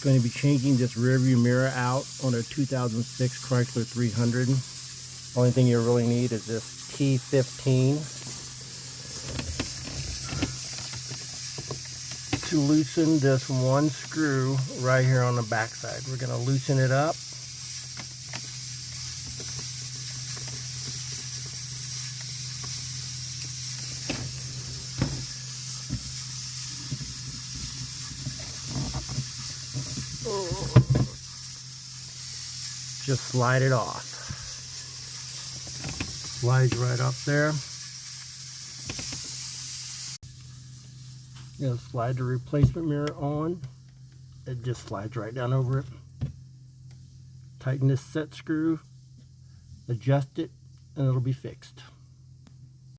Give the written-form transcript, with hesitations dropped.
Going to be changing this rear view mirror out on a 2006 Chrysler 300. Only thing you really need is this T15 to loosen this one screw right here on the back side. We're going to loosen it up. Just slide it off. Slides right up there. You know, slide the replacement mirror on. It just slides right down over it. Tighten this set screw, adjust it, and it'll be fixed.